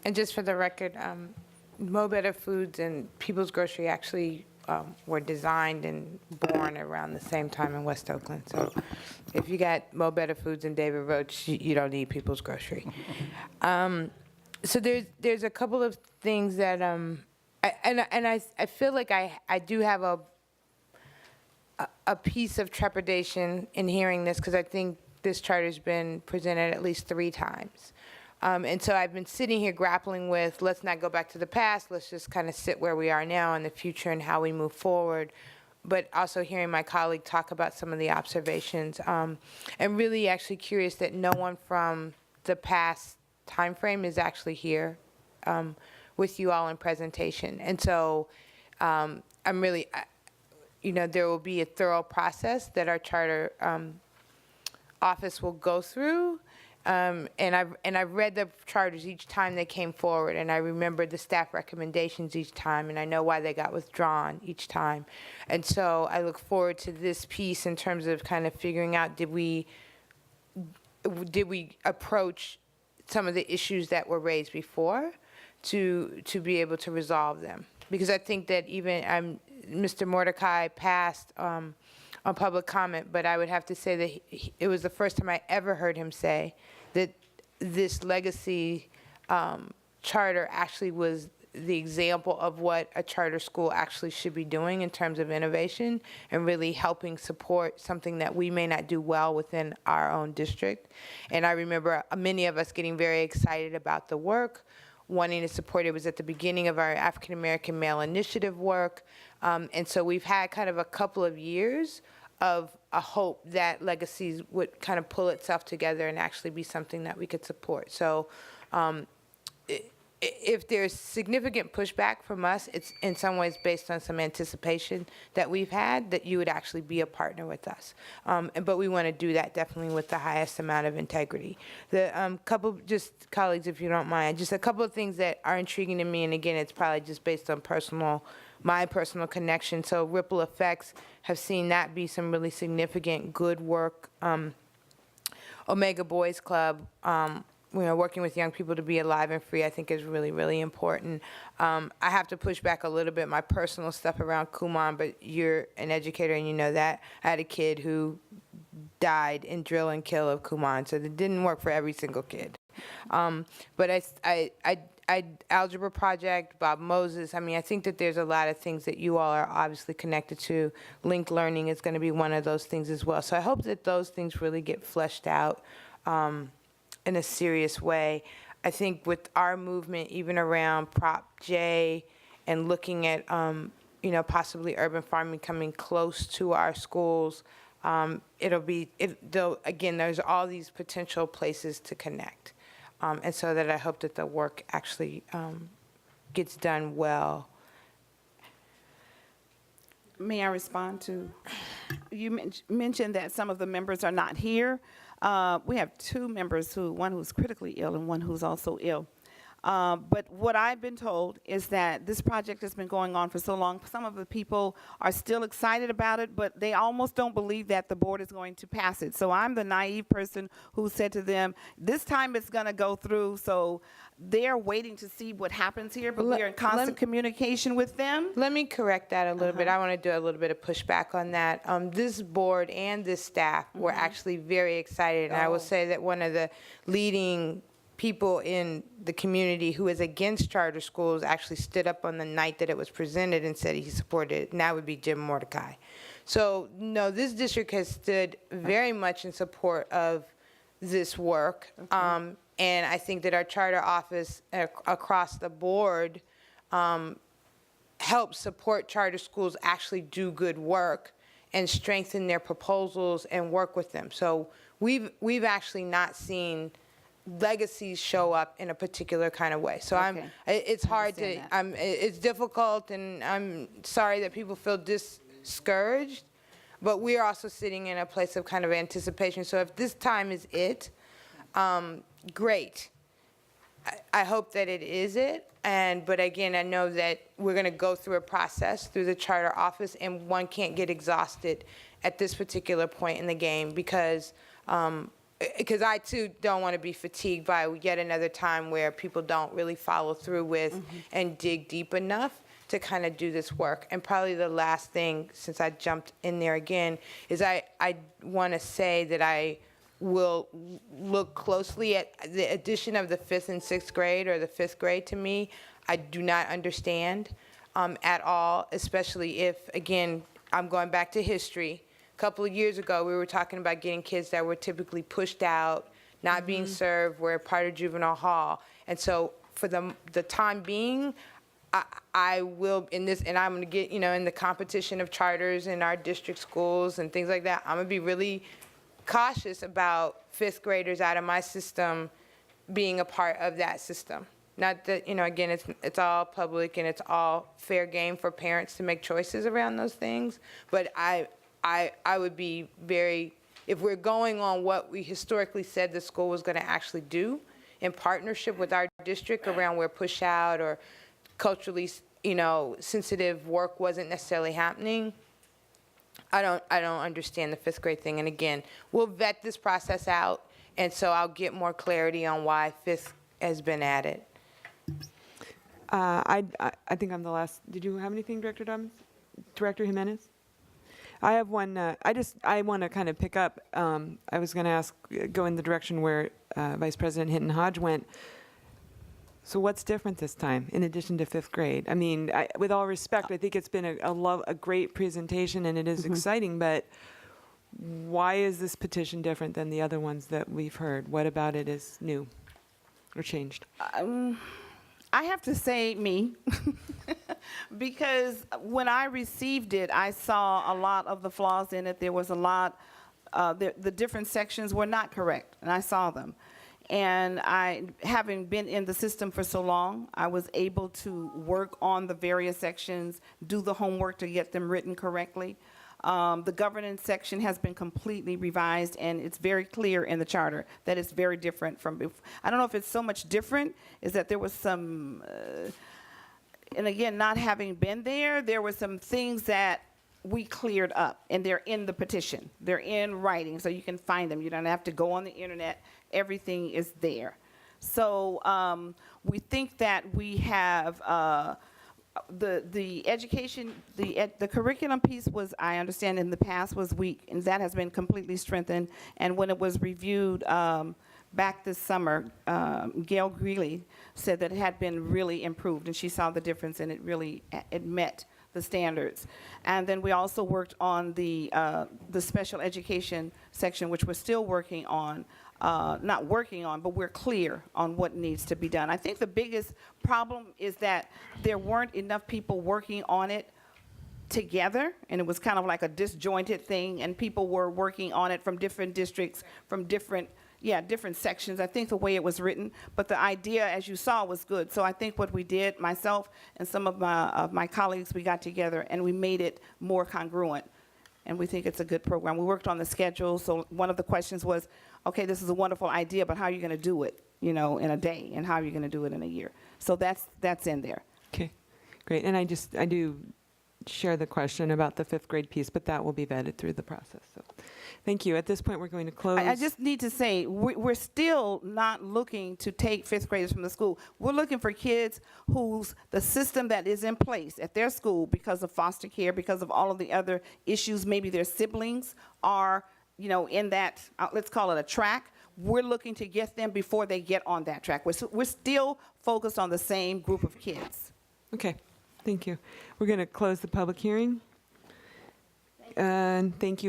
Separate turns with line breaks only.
And just for the record, Mo Better Foods and People's Grocery actually were designed and born around the same time in West Oakland. So if you got Mo Better Foods and David Roach, you don't need People's Grocery. So there's a couple of things that I feel like I do have a piece of trepidation in hearing this, because I think this charter's been presented at least 3 times. And so I've been sitting here grappling with, let's not go back to the past, let's just kind of sit where we are now in the future and how we move forward. But also hearing my colleague talk about some of the observations. And really actually curious that no one from the past time frame is actually here with you all in presentation. And so I'm really, there will be a thorough process that our charter office will go through. And I've read the charters each time they came forward, and I remember the staff recommendations each time, and I know why they got withdrawn each time. And so I look forward to this piece in terms of kind of figuring out, did we approach some of the issues that were raised before to be able to resolve them? Because I think that even Mr. Mordecai passed on public comment, but I would have to say that it was the first time I ever heard him say that this legacy charter actually was the example of what a charter school actually should be doing in terms of innovation and really helping support something that we may not do well within our own district. And I remember many of us getting very excited about the work, wanting to support it. Was at the beginning of our African American Male Initiative work. And so we've had kind of a couple of years of a hope that Legacies would kind of pull itself together and actually be something that we could support. So if there's significant pushback from us, it's in some ways based on some anticipation that we've had that you would actually be a partner with us. But we want to do that definitely with the highest amount of integrity. The couple, just colleagues, if you don't mind, just a couple of things that are intriguing to me, and again, it's probably just based on my personal connection. So ripple effects, have seen that be some really significant good work. Omega Boys Club, working with young people to be alive and free, I think is really, really important. I have to push back a little bit my personal stuff around Kumon, but you're an educator and you know that. I had a kid who died in drill and kill of Kumon, so it didn't work for every single kid. But Algebra Project, Bob Moses, I think that there's a lot of things that you all are obviously connected to. Linked learning is going to be one of those things as well. So I hope that those things really get fleshed out in a serious way. I think with our movement, even around Prop J and looking at, possibly urban farming coming close to our schools, again, there's all these potential places to connect. And so that I hope that the work actually gets done well.
May I respond to, you mentioned that some of the members are not here. We have 2 members, one who's critically ill and one who's also ill. But what I've been told is that this project has been going on for so long. Some of the people are still excited about it, but they almost don't believe that the board is going to pass it. So I'm the naive person who said to them, this time it's going to go through. So they're waiting to see what happens here, but we are in constant communication with them.
Let me correct that a little bit. I want to do a little bit of pushback on that. This board and this staff were actually very excited. And I will say that one of the leading people in the community who is against charter schools actually stood up on the night that it was presented and said he supported it, and that would be Jim Mordecai. So, no, this district has stood very much in support of this work, and I think that our charter office across the board helps support charter schools actually do good work and strengthen their proposals and work with them. So we've actually not seen Legacies show up in a particular kind of way. So it's hard to, it's difficult, and I'm sorry that people feel discouraged, but we're also sitting in a place of kind of anticipation. So if this time is it, great. I hope that it is it, but again, I know that we're going to go through a process through the charter office, and one can't get exhausted at this particular point in the game because because I too don't want to be fatigued by yet another time where people don't really follow through with and dig deep enough to kind of do this work. And probably the last thing, since I jumped in there again, is I want to say that I will look closely at the addition of the 5th and 6th grade, or the 5th grade. To me, I do not understand at all, especially if, again, I'm going back to history. A couple of years ago, we were talking about getting kids that were typically pushed out, not being served, were part of juvenile hall. And so for the time being, I will, in this, and I'm going to get, in the competition of charters in our district schools and things like that, I'm going to be really cautious about 5th graders out of my system being a part of that system. Not that, again, it's all public and it's all fair game for parents to make choices around those things, but I would be very, if we're going on what we historically said the school was going to actually do in partnership with our district around where push out or culturally, sensitive work wasn't necessarily happening, I don't understand the 5th grade thing. And again, we'll vet this process out, and so I'll get more clarity on why 5th has been added.
I think I'm the last. Did you have anything, Director Dobbins? Director Jimenez? I have one. I want to kind of pick up. I was going to go in the direction where Vice President Hinton Hodge went. So what's different this time, in addition to 5th grade? I mean, with all respect, I think it's been a great presentation, and it is exciting, but why is this petition different than the other ones that we've heard? What about it is new or changed?
I have to say me, because when I received it, I saw a lot of the flaws in it. There was a lot, the different sections were not correct, and I saw them. And having been in the system for so long, I was able to work on the various sections, do the homework to get them written correctly. The governance section has been completely revised, and it's very clear in the charter that it's very different from before. I don't know if it's so much different, is that there was some, and again, not having been there were some things that we cleared up, and they're in the petition. They're in writing, so you can find them. You don't have to go on the internet. Everything is there. So we think that we have the education, the curriculum piece was, I understand, in the past was weak, and that has been completely strengthened. And when it was reviewed back this summer, Gail Greeley said that it had been really improved, and she saw the difference, and it met the standards. And then we also worked on the special education section, which we're still working on. Not working on, but we're clear on what needs to be done. I think the biggest problem is that there weren't enough people working on it together, and it was kind of like a disjointed thing, and people were working on it from different districts, from different sections. I think the way it was written, but the idea, as you saw, was good. So I think what we did, myself and some of my colleagues, we got together and we made it more congruent. And we think it's a good program. We worked on the schedule, so one of the questions was, okay, this is a wonderful idea, but how are you going to do it, in a day, and how are you going to do it in a year? So that's in there.
Okay, great. And I do share the question about the 5th grade piece, but that will be vetted through the process. So thank you. At this point, we're going to close.
I just need to say, we're still not looking to take 5th graders from the school. We're looking for kids whose the system that is in place at their school, because of foster care, because of all of the other issues, maybe their siblings are, in that, let's call it a track. We're looking to get them before they get on that track. We're still focused on the same group of kids.
Okay, thank you. We're going to close the public hearing. And thank you.